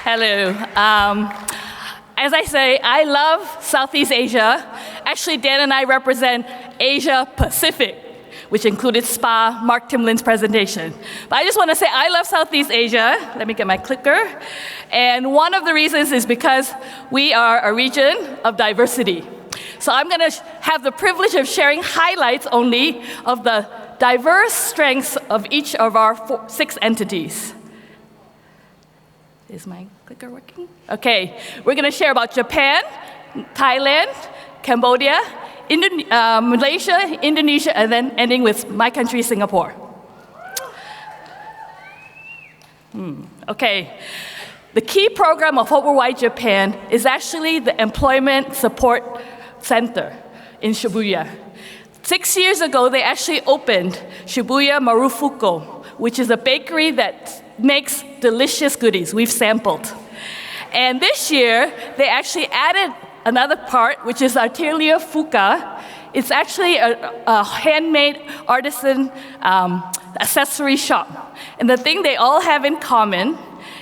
Hello. As I say, I love Southeast Asia. Actually, Dan and I represent Asia Pacific, which included SPA, Mark Timlin's presentation. But I just want to say I love Southeast Asia. Let me get my clicker. And one of the reasons is because we are a region of diversity. So I'm going to have the privilege of sharing highlights only of the diverse strengths of each of our 6 entities. Is my clicker working? Okay, we're going to share about Japan, Thailand, Cambodia, Malaysia, Indonesia, and then ending with my country, Singapore. Okay, the key program of Hope Worldwide Japan is actually the Employment Support Center in Shibuya. 6 years ago, they actually opened Shibuya Marufuku, which is a bakery that makes delicious goodies we've sampled. And this year, they actually added another part, which is Atelier Fuka. It's actually a handmade artisan accessory shop. And the thing they all have in common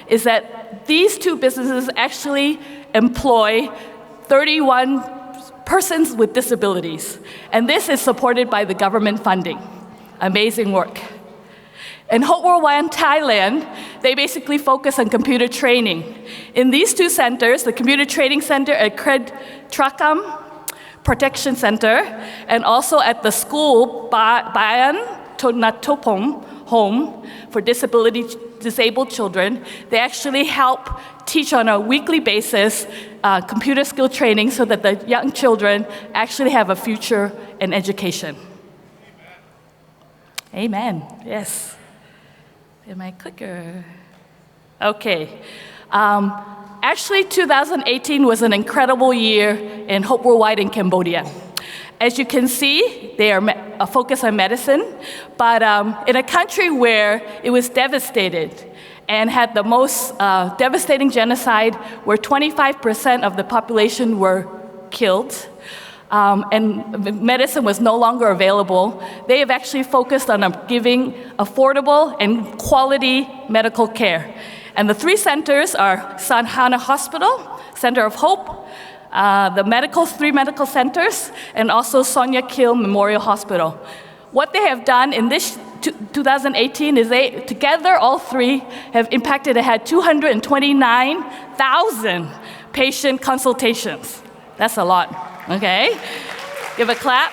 is that these 2 businesses actually employ 31 persons with disabilities. And this is supported by the government funding. Amazing work. And Hope Worldwide Thailand, they basically focus on computer training. In these 2 centers, the Computer Training Center at Kred Trakam Protection Center, and also at the school Bayan Tonatopom Home for disabled children, they actually help teach on a weekly basis computer skill training so that the young children actually have a future in education. Amen. Yes. In my clicker. Okay. Actually, 2018 was an incredible year in Hope Worldwide in Cambodia. As you can see, they are focused on medicine, but in a country where it was devastated and had the most devastating genocide, where 25% of the population were killed, and medicine was no longer available, they have actually focused on giving affordable and quality medical care. And the 3 centers are Sanhana Hospital, Center of Hope, the 3 medical centers, and also Sonia Kil Memorial Hospital. What they have done in this 2018 is they, together, all 3 have impacted and had 229,000 patient consultations. That's a lot. Okay, give a clap.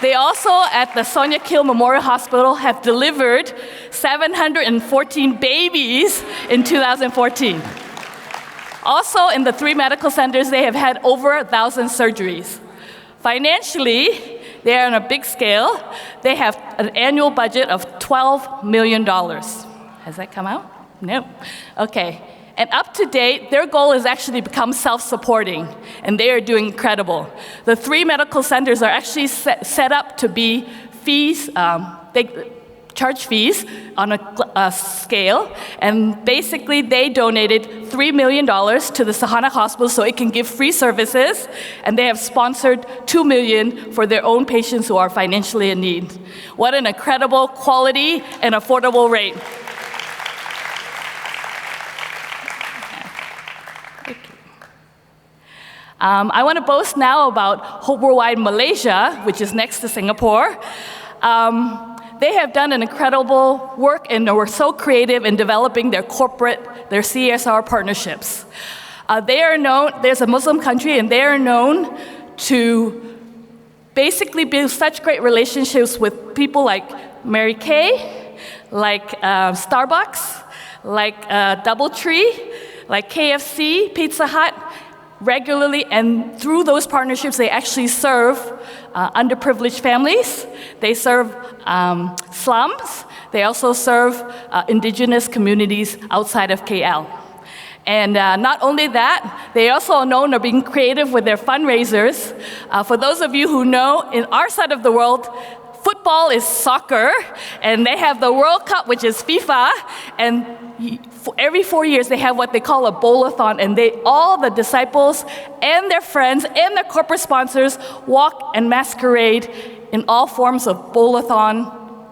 They also, at the Sonia Kil Memorial Hospital, have delivered 714 babies in 2014. Also, in the 3 medical centers, they have had over 1,000 surgeries. Financially, they are on a big scale. They have an annual budget of $12 million. Has that come out? No. Okay. And up to date, their goal is actually to become self-supporting, and they are doing incredible. The 3 medical centers are actually set up to be fees, they charge fees on a scale, and basically they donated $3 million to the Sahana Hospital so it can give free services, and they have sponsored $2 million for their own patients who are financially in need. What an incredible quality and affordable rate. I want to boast now about Hope Worldwide Malaysia, which is next to Singapore. They have done an incredible work and were so creative in developing their CSR partnerships. They are known, there's a Muslim country, and they are known to basically build such great relationships with people like Mary Kay, like Starbucks, like DoubleTree, like KFC, Pizza Hut, regularly, and through those partnerships, they actually serve underprivileged families. They serve slums. They also serve indigenous communities outside of KL. And not only that, they also are known for being creative with their fundraisers. For those of you who know, in our side of the world, football is soccer, and they have the World Cup, which is FIFA, and every 4 years they have what they call a bowl-a-thon, and all the disciples and their friends and their corporate sponsors walk and masquerade in all forms of bowl-a-thon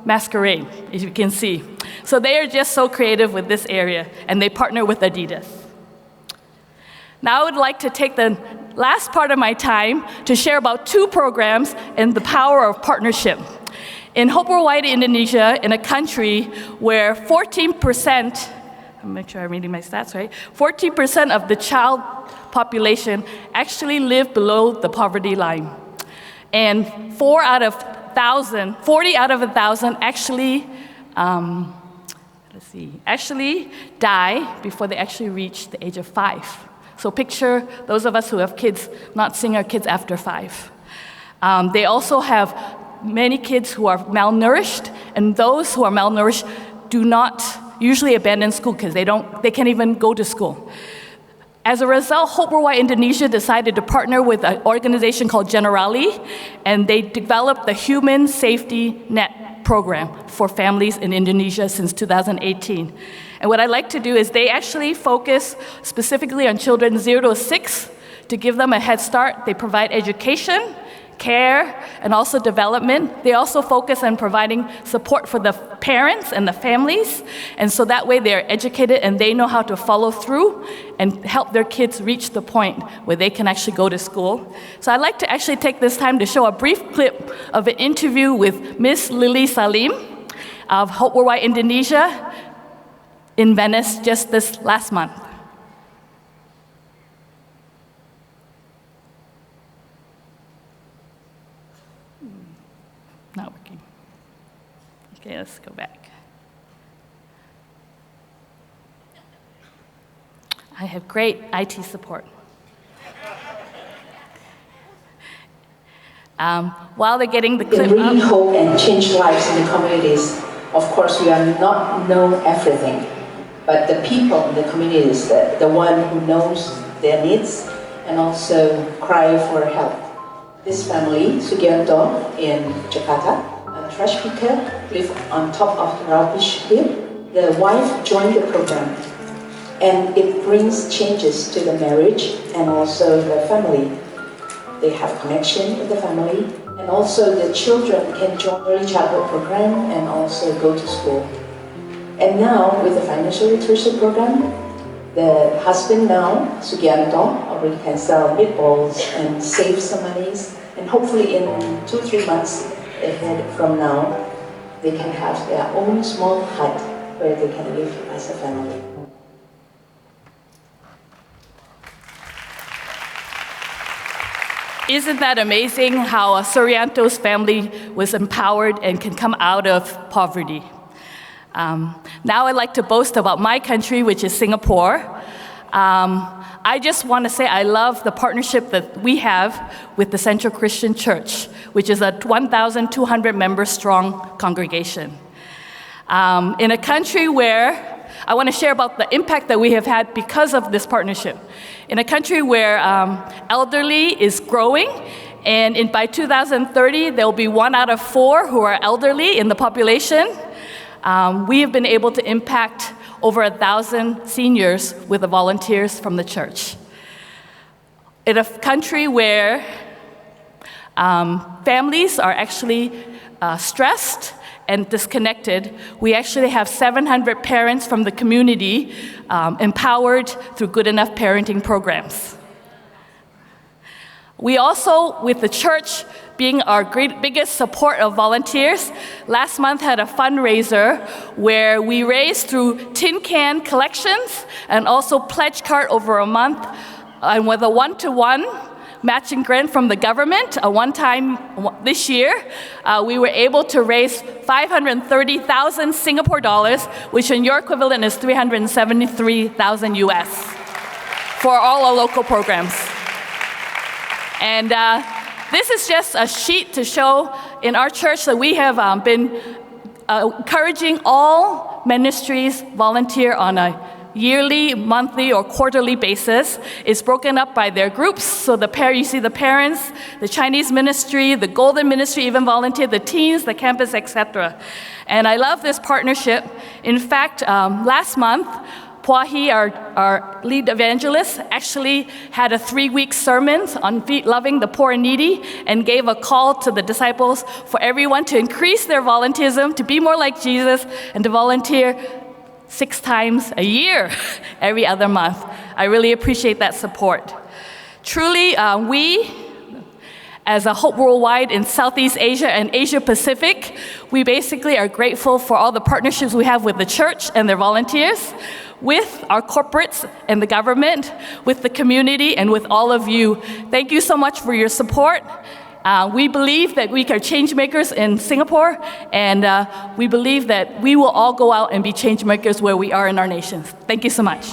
masquerade, as you can see. So they are just so creative with this area, and they partner with Adidas. Now I would like to take the last part of my time to share about 2 programs and the power of partnership. In Hope Worldwide Indonesia, in a country where 14%, I'll make sure I'm reading my stats right, 14% of the child population actually live below the poverty line. And 40 out of 1,000 actually die before they actually reach the age of 5. So picture those of us who have kids, not seeing our kids after 5. They also have many kids who are malnourished, and those who are malnourished do not usually abandon school because they can't even go to school. As a result, Hope Worldwide Indonesia decided to partner with an organization called Generali, and they developed the Human Safety Net program for families in Indonesia since 2018. And what I like to do is they actually focus specifically on children 0 to 6 to give them a head start. They provide education, care, and also development. They also focus on providing support for the parents and the families, and so that way they're educated and they know how to follow through and help their kids reach the point where they can actually go to school. So I'd like to actually take this time to show a brief clip of an interview with Miss Lily Salim of Hope Worldwide Indonesia in Venice just this last month. Not working. Okay, let's go back. I have great IT support. While they're getting the clip bring up, hope and change lives in the communities. Of course, we are not know everything, but the people in the communities, the one who knows their needs and also cry for help. This family, Sugianto in Jakarta, a trash picker, live on top of the rubbish bin. The wife joined the program, and it brings changes to the marriage and also the family. They have connection with the family, and also the children can join early childhood program and also go to school. And now, with the financial literacy program, the husband now, Sugianto, already can sell meatballs and save some monies. And hopefully in 2-3 months ahead from now, they can have their own small hut where they can live as a family. isn't that amazing how Suryanto's family was empowered and can come out of poverty? Now I'd like to boast about my country, which is Singapore. I just want to say I love the partnership that we have with the Central Christian Church, which is a 1,200 member strong congregation. In a country where, I want to share about the impact that we have had because of this partnership. In a country where elderly is growing, and by 2030, there will be 1 out of 4 who are elderly in the population. We have been able to impact over 1,000 seniors with the volunteers from the church. In a country where families are actually stressed and disconnected, we actually have 700 parents from the community empowered through good enough parenting programs. We also, with the church being our biggest support of volunteers, last month had a fundraiser where we raised through tin can collections and also pledge card over a month, and with a one-to-one matching grant from the government, one time this year, we were able to raise 530,000 Singapore dollars, which in your equivalent is 373,000 US, for all our local programs. And this is just a sheet to show in our church that we have been encouraging all ministries volunteer on a yearly, monthly, or quarterly basis. It's broken up by their groups. So you see the parents, the Chinese ministry, the Golden Ministry even volunteer, the teens, the campus, etc. And I love this partnership. In fact, last month, Puahi, our lead evangelist, actually had a 3-week sermon on loving the poor and needy and gave a call to the disciples for everyone to increase their volunteerism, to be more like Jesus, and to volunteer 6 times a year, every other month. I really appreciate that support. Truly, we, as a Hope Worldwide in Southeast Asia and Asia Pacific, we basically are grateful for all the partnerships we have with the church and their volunteers, with our corporates and the government, with the community, and with all of you. Thank you so much for your support. We believe that we are change makers in Singapore, and we believe that we will all go out and be change makers where we are in our nations. Thank you so much.